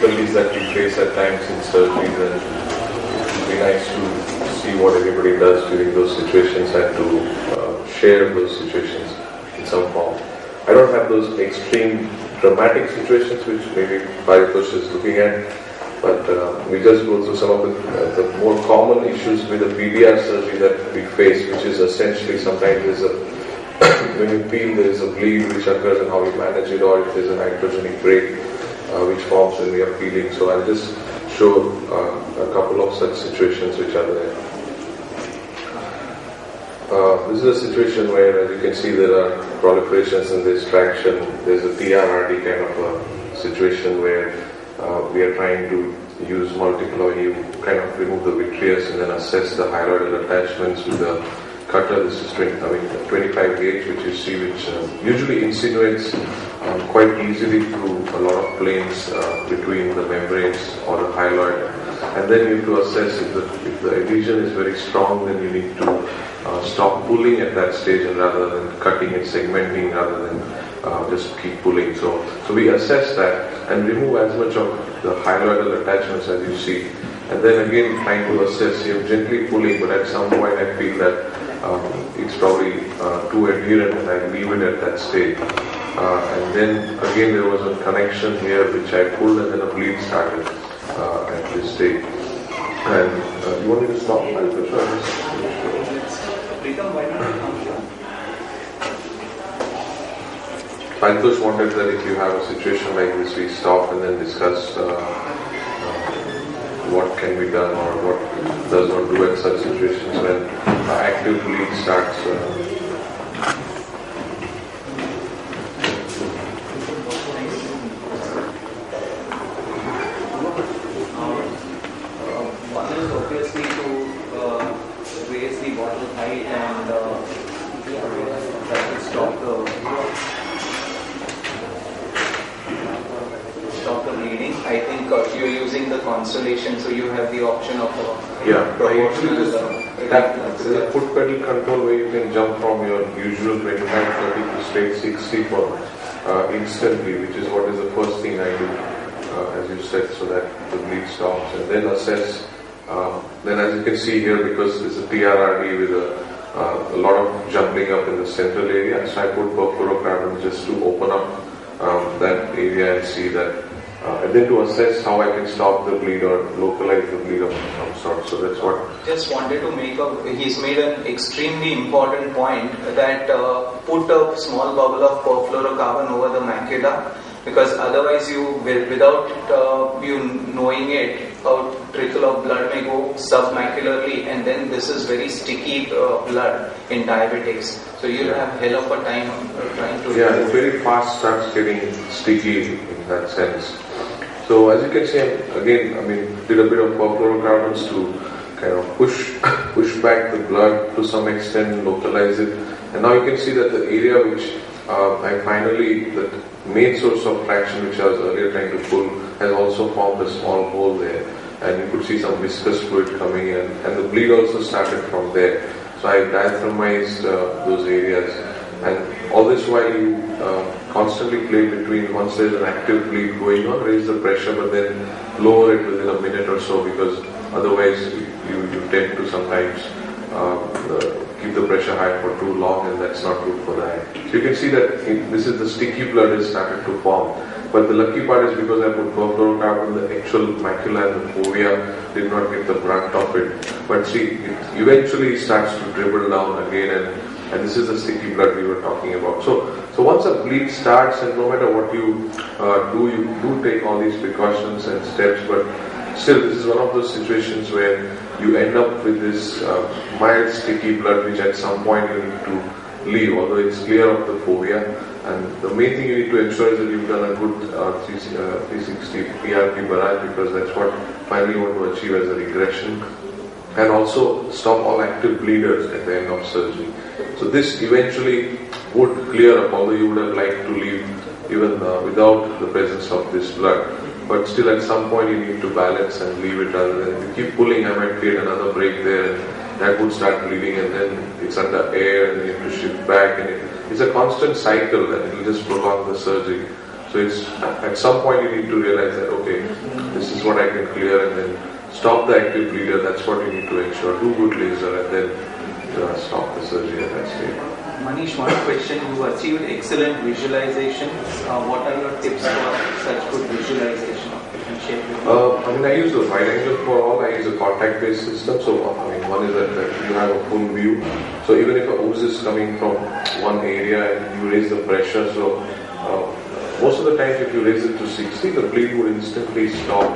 difficulties that we face at times in surgeries, and it would be nice to see what everybody does during those situations and to share those situations in some form. I don't have those extreme dramatic situations which maybe Paritosh is looking at, but we just go through some of the more common issues with the PDR surgery that we face, which is essentially sometimes there's a when you feel there is a bleed which occurs and how we manage it, or if there's a nitrogenic break which forms when we are feeling. So I'll just show a couple of such situations which are there. This is a situation where, as you can see, there are proliferations in this traction. There's a TRRD kind of a situation where we are trying to use multiple, or you kind of remove the vitreous and then assess the hyaloidal attachments with the cutter. This is 25 gauge, which you see, which usually insinuates quite easily through a lot of planes between the membranes or the hyaloid. And then you have to assess if the adhesion is very strong, then you need to stop pulling at that stage, and rather than cutting and segmenting, rather than just keep pulling. So we assess that and remove as much of the hyaloidal attachments as you see. And then again trying to assess, you're gently pulling, but at some point I feel that it's probably too adherent and I leave it at that stage. And then again there was a connection here which I pulled, and then a bleed started at this stage. And you want me to stop? Paritosh wanted that if you have a situation like this, we stop and then discuss what can be done or what does not do at such situations when active bleed starts. One is obviously to raise the bottle height and that will stop the bleeding. I think you're using the constellation, so you have the option of proportional. That's a foot pedal control where you can jump from your usual 25-30 to straight 60 for instantly, which is what is the first thing I do, as you said, so that the bleed stops, and then assess. Then as you can see here, because it's a TRRD with a lot of jumping up in the central area, so I put perfluorocarbon just to open up that area and see that, and then to assess how I can stop the bleed or localize the bleed of some sort. So that's what. Just wanted to he's made an extremely important point that put a small bubble of perfluorocarbon over the macula, because otherwise without you knowing it, a trickle of blood may go submacularly, and then this is very sticky blood in diabetics. So you have hell of a time trying to. Yeah, it very fast starts getting sticky in that sense. So as you can see, again, did a bit of perfluorocarbons to kind of push back the blood to some extent, localize it, and now you can see that the area which the main source of traction which I was earlier trying to pull has also formed a small hole there, and you could see some viscous fluid coming in, and the bleed also started from there. So I diaphragmized those areas, and all this while you constantly play between, once there's an active bleed going on, raise the pressure, but then lower it within a minute or so, because otherwise you tend to sometimes keep the pressure high for too long, and that's not good for the eye. So you can see that this is the sticky blood has started to form. But the lucky part is because I put perfluorocarbon, the actual macula and the fovea did not get the brunt of it. But see, it eventually starts to dribble down again, and this is the sticky blood we were talking about. So once a bleed starts, and no matter what you do take all these precautions and steps, but still this is one of those situations where you end up with this mild sticky blood which at some point you need to leave, although it's clear of the fovea. And the main thing you need to ensure is that you've done a good 360 PRP barrage, because that's what finally you want to achieve as a regression, and also stop all active bleeders at the end of surgery. So this eventually would clear up, although you would have liked to leave even without the presence of this blood. But still at some point you need to balance and leave it, rather than if you keep pulling, I might create another break there, and that would start bleeding, and then it's under air, and you have to shift back, and it's a constant cycle, and it will just prolong the surgery. So it's at some point you need to realize that, okay, what I can clear, and then stop the active bleeder. That's what you need to ensure. Do good laser and then stop the surgery at that stage. Manish, one question. You achieved excellent visualization. What are your tips for such good visualization of different shape? I use a wide angle for all. I use a contact-based system. So, one is that you have a full view. So, even if a ooze is coming from one area and you raise the pressure, so most of the time if you raise it to 60, the bleed would instantly stop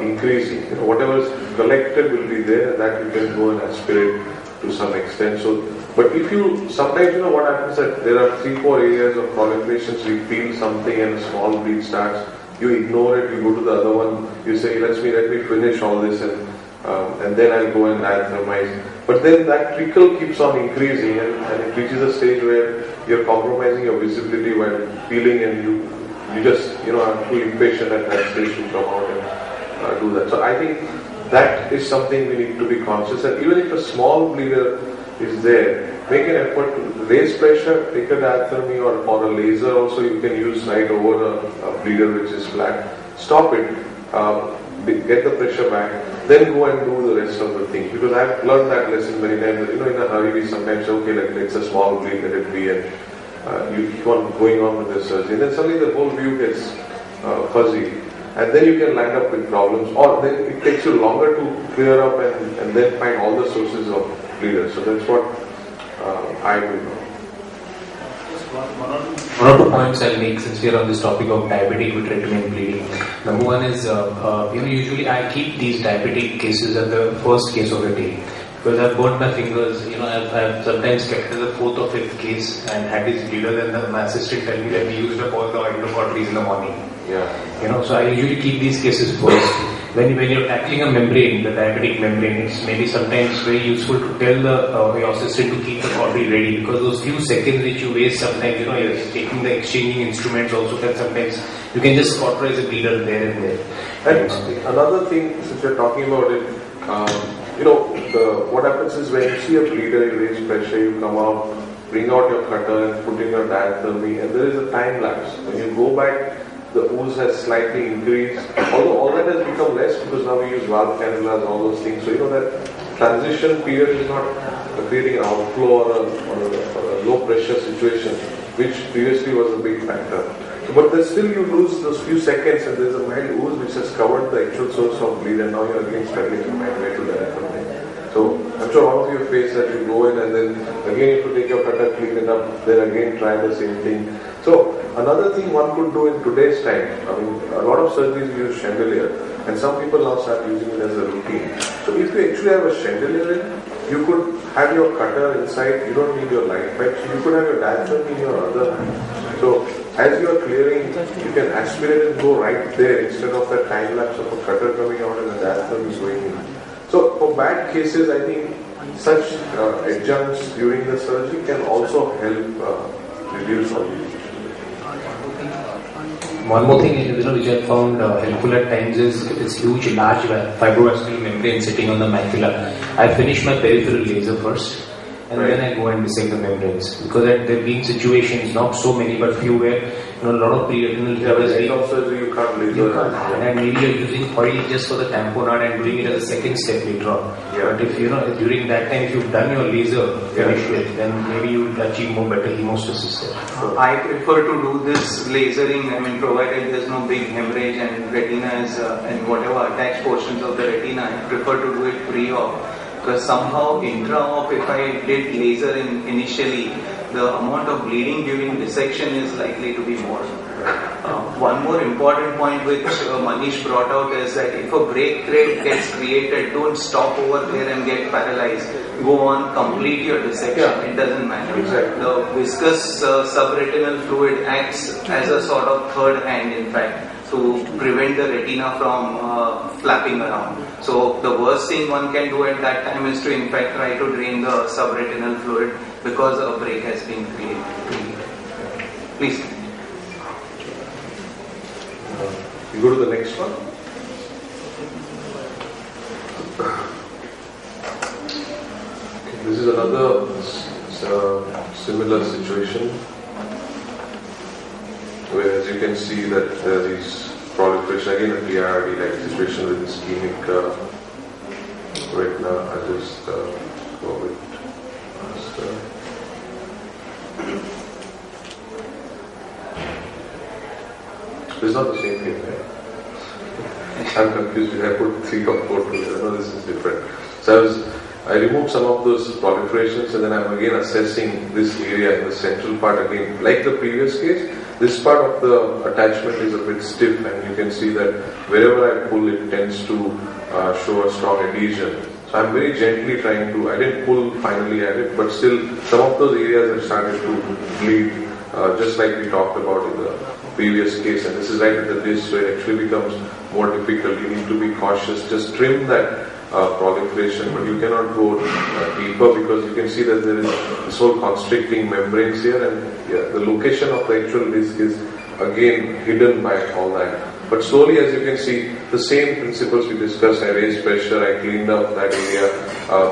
increasing. Whatever is collected will be there, and that you can go and aspirate to some extent. So, but if you sometimes what happens that there are 3-4 areas of proliferations, you feel something and a small bleed starts, you ignore it, you go to the other one, you say let me finish all this and then I'll go and diathermize. But then that trickle keeps on increasing and it reaches a stage where you're compromising your visibility while feeling, and you just are too impatient at that stage to come out and do that. So I think that is something we need to be conscious, and even if a small bleeder is there, make an effort to raise pressure, take a diathermy or a laser also you can use right over a bleeder which is flat. Stop it, get the pressure back, then go and do the rest of the things. Because I've learned that lesson many times that in a hurry we sometimes say, okay, it's a small bleed, let it be, and you keep on going on with the surgery. And then suddenly the whole view gets fuzzy. And then you can land up with problems, or then it takes you longer to clear up and then find all the sources of bleeders. So that's what I will know. One or two points I'll make since we are on this topic of diabetic vitrectomy bleeding. Number one is, usually I keep these diabetic cases at the first case of the day. Because I've burnt my fingers, I've sometimes kept it as a 4th or 5th case and had this bleeder, and my assistant tell me that we used up all the endocarditis in the morning. Yeah. So I usually keep these cases first. When you're tackling a membrane, the diabetic membrane, it's maybe sometimes very useful to tell your assistant to keep the cautery ready, because those few seconds which you waste sometimes, you're taking the exchanging instruments also, that sometimes you can just cauterize a bleeder there and there. And another thing, since we're talking about it, what happens is when you see a bleeder, you raise pressure, you come out, bring out your cutter and put in your diathermy, and there is a time lapse. When you go back, the ooze has slightly increased, although all that has become less because now we use valve cannulas, all those things. So that transition period is not creating an outflow or a low pressure situation, which previously was a big factor. But still you lose those few seconds and there's a mild ooze which has covered the actual source of bleed, and now you're again struggling to find way to diathermy. So I'm sure all of you face that. You go in and then again you have to take your cutter, clean it up, then again try the same thing. So another thing one could do in today's time, a lot of surgeries use chandelier, and some people now start using it as a routine. So if you actually have a chandelier in, you could have your cutter inside, you don't need your light pipe, so you could have your diaphragm in your other hand. So as you are clearing, you can aspirate and go right there instead of that time lapse of a cutter coming out and the diaphragm is going in. So for bad cases, I think such adjuncts during the surgery can also help reduce all these. One more thing, which I found helpful at times is if it's huge, large fibrovascular membrane sitting on the macula, I finish my peripheral laser first, and then I go and dissect the membranes. Because there have been situations, not so many, but few where a lot of pre-retinal surgery you can't laser. And maybe you're using oil just for the tamponade and doing it as a second step later on. Yeah. But if during that time, if you've done your laser finish it, then maybe you will achieve more better hemostasis there. I prefer to do this lasering, provided there's no big hemorrhage and retina is and whatever attached portions of the retina, I prefer to do it pre-op. Because somehow intra-op, if I did laser initially, the amount of bleeding during dissection is likely to be more. One more important point which Manish brought out is that if a break rate gets created, don't stop over there and get paralyzed. Go on, complete your dissection. Yeah. It doesn't matter. Exactly. The viscous subretinal fluid acts as a sort of third hand, in fact, to prevent the retina from flapping around. So the worst thing one can do at that time is to in fact try to drain the subretinal fluid because a break has been created. Please. You go to the next one. Okay, this is another similar situation where, as you can see, that there are these proliferation proliferation, again a TRD, like situation with ischemic retina. I'll just go with it's not the same thing, right? I'm confused because I put 3 or 4 together. No, this is different. So I removed some of those proliferations, and then I'm again assessing this area in the central part again. Like the previous case, this part of the attachment is a bit stiff, and you can see that wherever I pull it tends to show a strong adhesion. So I'm very gently trying to, I didn't pull finally at it, but still some of those areas have started to bleed, just like we talked about in the previous case. And this is right at the disc, so it actually becomes more difficult. You need to be cautious. Just trim that proliferation, but you cannot go deeper, because you can see that there is this whole constricting membranes here, and the location of the actual disc is again hidden by all that. But slowly, as you can see, the same principles we discussed. I raised pressure, I cleaned up that area.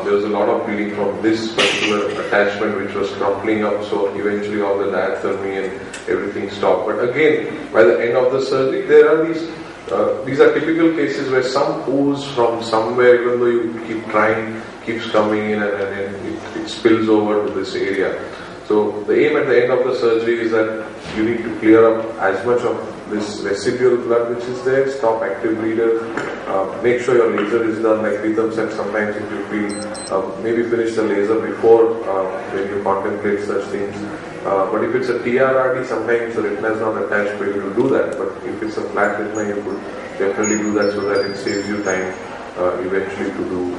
There was a lot of bleeding from this particular attachment which was crumpling up, so eventually all the diathermy and everything stopped. But again, by the end of the surgery, there are these are typical cases where some ooze from somewhere, even though you keep trying, keeps coming in, and it spills over to this area. So the aim at the end of the surgery is that you need to clear up as much of this residual blood which is there, stop active bleeders, make sure your laser is done. Like Pritam said, sometimes if you feel, maybe finish the laser before when you contemplate such things. But if it's a TRRD, sometimes the retina is not attached for you to do that. But if it's a flat retina, you could definitely do that, so that it saves you time eventually to do